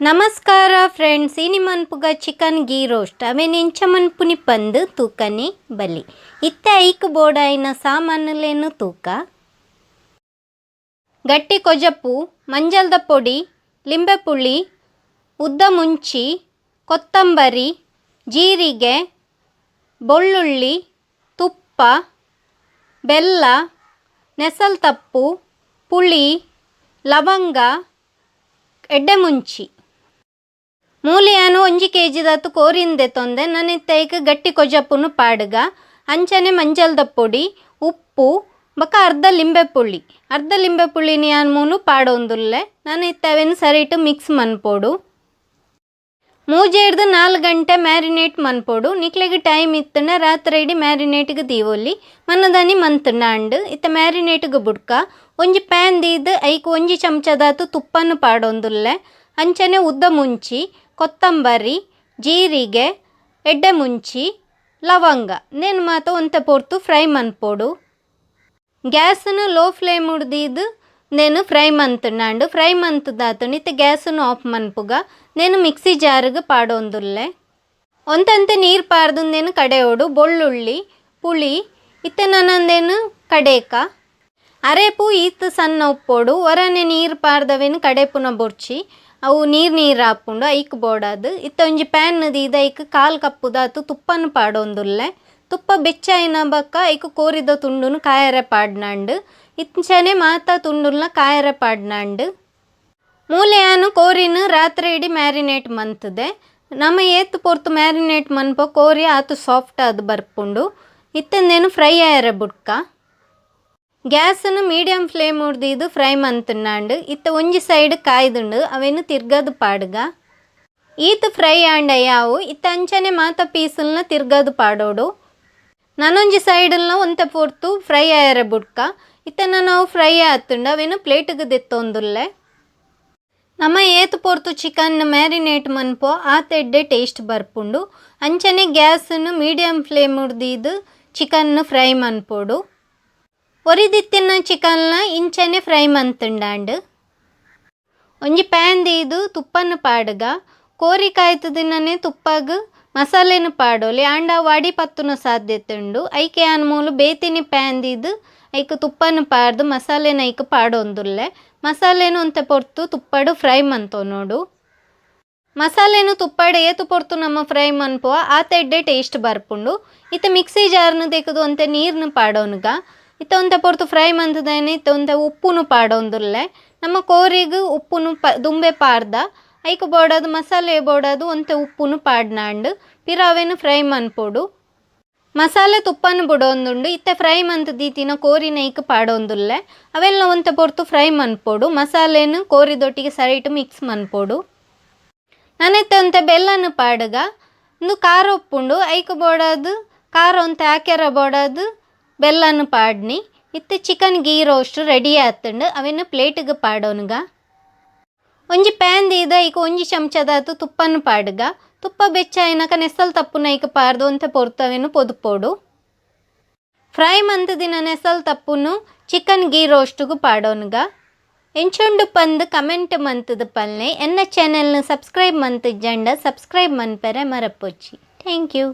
ನಮಸ್ಕಾರ ಫ್ರೆಂಡ್ಸ್, ಇನಿ ಮನ್ಪುಗ chicken ghee roast ಅವೇನು ಎಂಚ ಮನ್ಪುನಿ ಪಂದು ತೂಕನಿ ಬಲಿ. ಇತ್ತೆ ಐಕ್ ಬೋಡಾಯಿನ ಸಾಮಾನುಲೇನು ತೂಕ: ಗಟ್ಟಿ ಕೊಜಪ್ಪು, ಮಂಜಲ್ದ ಪೊಡಿ, ಲಿಂಬೆ ಪುಳಿ, ಉದ್ದ ಮುಂಚಿ, ಕೊತ್ತಂಬರಿ, ಜೀರಿಗೆ, ಬೆಳ್ಳುಳ್ಳಿ, ತುಪ್ಪ, ಬೆಲ್ಲ, ನೆಸಲ್ ತಪ್ಪು, ಪುಳಿ, ಲವಂಗ, ಎಡ್ಡೆ ಮುಂಚಿ. ಮೂಲಿಯಾನು 1 kg ದಾತು ಕೋರಿಂದೆ ತೊಂದೆ ನನಿತ್ತೈಕ್ ಗಟ್ಟಿ ಕೊಜಪ್ಪುನು ಪಾಡ್ಗ, ಅಂಚನೆ ಮಂಜಲ್ದ ಪೊಡಿ, ಉಪ್ಪು ಬೊಕ ಅರ್ಧ ಲಿಂಬೆ ಪುಳಿನಿ ಯಾನ್ ಮೂಲು ಪಾಡೊಂದುಲ್ಲೆ. ನನಿತ್ತವೇನು ಸರಿಟ್ ಮಿಕ್ಸ್ ಮನ್ಪೊಡು. ಮೂಜೇಡ್ದು 4 ಗಂಟೆ ಮ್ಯಾರಿನೇಟ್ ಮನ್ಪೊಡು. ನಿಕ್ಲೆಗ್ ಟೈಮ್ ಇತ್ತಂಡ ರಾತ್ರಿ ಇಡೀ ಮ್ಯಾರಿನೇಟ್ಗೆ ದೀವೊಲಿ ಮನ್ನದಾನಿ ಮಂತುಂಡ. ಇತ್ತ ಮ್ಯಾರಿನೇಟ್ಗೆ ಬುಡ್ಕ ಒಂಜಿ ಪ್ಯಾನ್ ದೀದ್ ಐಕ್ 1 ಚಮಚದಾತು ತುಪ್ಪನ್ನು ಪಾಡೊಂದುಲ್ಲೆ. ಅಂಚನೆ ಉದ್ದ ಮುಂಚಿ, ಕೊತ್ತಂಬರಿ, ಜೀರಿಗೆ, ಎಡ್ಡೆ ಮುಂಚಿ, ಲವಂಗ ನೇನು ಮಾತ ಒಂತೆ ಪೊರ್ತು ಫ್ರೈ ಮನ್ಪೊಡು. ಗ್ಯಾಸನ್ನು ಲೋ ಫ್ಲೇಮ್ ಉಡ್ದೀದು ನೇನು ಫ್ರೈ ಮಂತುಂಡು. ಫ್ರೈ ಮಂತುದಾತು ಇತ್ತೆ ಗ್ಯಾಸನ್ನು ಆಫ್ ಮನ್ಪುಗ ನೇನು ಮಿಕ್ಸಿ ಜಾರ್ಗೆ ಪಾಡೊಂದುಲ್ಲೆ. ಒಂತಂತೆ ನೀರು ಪಾರ್ದು ನೇನು ಕಡೆಯೋಡು. ಬೆಳ್ಳುಳ್ಳಿ, ಪುಳಿ ಇತ್ತೆ ನನ್ನಂದೇನು ಕಡೇಕ ಅರೇಪು ಈತ್ ಸಣ್ಣ ಉಪ್ಪೋಡು. ಒರನೆ ನೀರು ಪಾರ್ದವೇನು ಕಡೆಪುನ ಬೊರ್ಚಿ ಅವು ನೀರು ಹಾಪುಂಡು ಐಕ್ ಬೋಡಾದು. ಇತ್ತ ಒಂಜಿ ಪ್ಯಾನ್ ದೀದ ಐಕ್ 1/4 ಕಪ್ಪುದಾತು ತುಪ್ಪನ್ನು ಪಾಡೊಂದುಲ್ಲೆ. ತುಪ್ಪ ಬೆಚ್ಚಾಯಿನ ಬಕ್ಕ ಐಕ್ ಕೋರಿದ ತುಂಡುನು ಕಾಯರೆ ಪಾಡ್ನಾಂಡು. ಇಂಚನೆ ಮಾತ ತುಂಡುಲ್ನ ಕಾಯರೆ ಪಾಡ್ನಾಂಡು. ಮೂಲೆಯಾನು ಕೋರಿನು ರಾತ್ರಿ ಇಡೀ ಮ್ಯಾರಿನೇಟ್ ಮಂತುದೆ. ನಮ್ಮ ಏತು ಪೊರ್ತು ಮ್ಯಾರಿನೇಟ್ ಮನ್ಪೊ ಕೋರಿ ಆತು ಸಾಫ್ಟ್ ಅದು ಬರ್ಪುಂಡು. ಇತ್ತಂದೇನು ಫ್ರೈ ಆಯರೆ ಬುಡ್ಕ ಗ್ಯಾಸನ್ನು ಮೀಡಿಯಂ ಫ್ಲೇಮ್ ಉಡ್ದಿದ್ದು ಫ್ರೈ ಮಂತುಂಡು. ಇತ್ತ ಒಂಜಿ ಸೈಡ್ ಕಾಯ್ದುಂಡು ಅವೇನು ತಿರ್ಗದು ಪಾಡ್ಗ. ಈತ್ ಫ್ರೈ ಆಂಡ ಯಾವು ಇತ್ತ ಅಂಚನೆ ಮಾತ ಪೀಸುಲ್ನ ತಿರ್ಗದು ಪಾಡೋಡು. ನಾನೊಂಜಿ ಸೈಡಲ್ನ ಒಂತೆ ಪೊರ್ತು ಫ್ರೈ ಆಯರೆ ಬುಡ್ಕ ಇತ್ತ ನಾವು ಫ್ರೈ ಆತುಂಡು ಅವೇನು ಪ್ಲೇಟ್ಗೆ ದೆತ್ತೊಂದುಲ್ಲೆ. ನಮ್ಮ ಏತು ಪೊರ್ತು ಚಿಕನ್ ಮ್ಯಾರಿನೇಟ್ ಮನ್ಪೊ ಆತೆಡ್ಡೆ ಟೇಸ್ಟ್ ಬರ್ಪುಂಡು. ಅಂಚನೆ ಗ್ಯಾಸನ್ನು ಮೀಡಿಯಂ ಫ್ಲೇಮ್ ಉಡ್ದಿದ್ದು ಚಿಕನ್ ಫ್ರೈ ಮನ್ಪೊಡು. ಒರಿದಿತ್ತಿನ ಚಿಕನ್ನ ಇಂಚನೆ ಫ್ರೈ ಮಂತುಂಡು. ಒಂಜಿ ಪ್ಯಾನ್ ದೀದು ತುಪ್ಪನ್ನು ಪಾಡ್ಗ ಕೋರಿ ಕಾಯ್ತದಿನೇ ತುಪ್ಪಗ್ ಮಸಾಲೆನು ಪಾಡೋಲಿ ಆಂಡ ವಾಡಿ ಪತ್ತುನ ಸಾಧ್ಯತೆ ಉಂಡು. ಐಕೆ ಆನ್ ಮೂಲು ಬೇತಿನಿ ಪ್ಯಾನ್ ದೀದು ಐಕ್ ತುಪ್ಪನ್ನು ಪಾಡ್ದು ಮಸಾಲೆನ ಐಕ್ ಪಾಡೊಂದುಲ್ಲೆ. ಮಸಾಲೆನು ಒಂತೆ ಪೊರ್ತು ತುಪ್ಪಡು ಫ್ರೈ ಮಂತೊನೋಡು. ಮಸಾಲೆನು ತುಪ್ಪಡು ಏತು ಪೊರ್ತು ನಮ್ಮ ಫ್ರೈ ಮನ್ಪುವ ಆತೆಡ್ಡೆ ಟೇಸ್ಟ್ ಬರ್ಪುಂಡು. ಇತ್ತ ಮಿಕ್ಸಿ ಜಾರ್ನು ತೆಗೆದು ಒಂತೆ ನೀರ್ನು ಪಾಡೋನ್ಗ ಇತ್ತ ಒಂತೆ ಪೊರ್ತು ಫ್ರೈ ಮಂತದೇನೆ ಇತ್ತ ಒಂತೆ ಉಪ್ಪುನು ಪಾಡೊಂದುಲ್ಲೆ. ನಮ್ಮ ಕೋರಿಗೂ ಉಪ್ಪುನು ದುಂಬೆ ಪಾರ್ದ ಐಕ್ ಬೋಡಾದು ಮಸಾಲೆ ಬೋಡಾದು ಒಂತೆ ಉಪ್ಪುನು ಪಾಡ್ನಾಂಡು ಪಿರಾವೇನು ಫ್ರೈ ಮನ್ಪೊಡು. ಮಸಾಲೆ ತುಪ್ಪನು ಬಿಡೊಂದುಂಡು. ಇತ್ತೆ ಫ್ರೈ ಮಂತ್ ದೀತಿನ ಕೋರಿನ ಐಕ್ ಪಾಡೊಂದುಲ್ಲೆ ಅವೆಲ್ಲ ಒಂತೆ ಪೊರ್ತು ಫ್ರೈ ಮನ್ಪೊಡು. ಮಸಾಲೆನು ಕೋರಿದೊಟ್ಟಿಗೆ ಸರಿಟ್ ಮಿಕ್ಸ್ ಮನ್ಪೊಡು. ನನೆತ್ತೆ ಒಂತೆ ಬೆಲ್ಲನು ಪಾಡ್ಗ ಒಂದು ಖಾರ ಉಪ್ಪುಂಡು ಐಕ್ ಬೋಡಾದು ಖಾರ ಒಂತೆ ಹಾಕ್ಯಾರ ಬೋಡಾದು ಬೆಲ್ಲನು ಪಾಡ್ನಿ. ಇತ್ತೆ ಚಿಕನ್ ಗೀ ರೋಸ್ಟ್ ರೆಡಿ ಆತುಂಡು ಅವೇನು ಪ್ಲೇಟ್ಗೆ ಪಾಡೋನ್ಗ. ಒಂಜಿ ಪ್ಯಾನ್ ದೀದ ಐಕ್ 1 ಚಮಚದಾತು ತುಪ್ಪನ್ನು ಪಾಡ್ಗ. ತುಪ್ಪ ಬೆಚ್ಚಾಯಿನಕ ನೆಸಲ್ ತಪ್ಪುನ ಐಕ್ ಪಾರ್ದು ಒಂತೆ ಪೊರ್ತು ಅವೇನು ಪೊದುಪೋಡು. ಫ್ರೈ ಮಂತದಿನ ನೆಸಲ್ ತಪ್ಪುನು ಚಿಕನ್ ಗೀ ರೋಸ್ಟ್ಗೂ ಪಾಡೋನ್ಗ. ಎಂಚುಂಡು ಪಂದು ಕಮೆಂಟ್ ಮಂತದ ಪಲ್ಲೆ ಎನ್ನ ಚಾನೆಲ್ನ ಸಬ್ಸ್ಕ್ರೈಬ್ ಮಂತುಜಂಡ ಸಬ್ಸ್ಕ್ರೈಬ್ ಮನ್ಪೆರೆ ಮರಪೊಚ್ಚಿ. Thank you.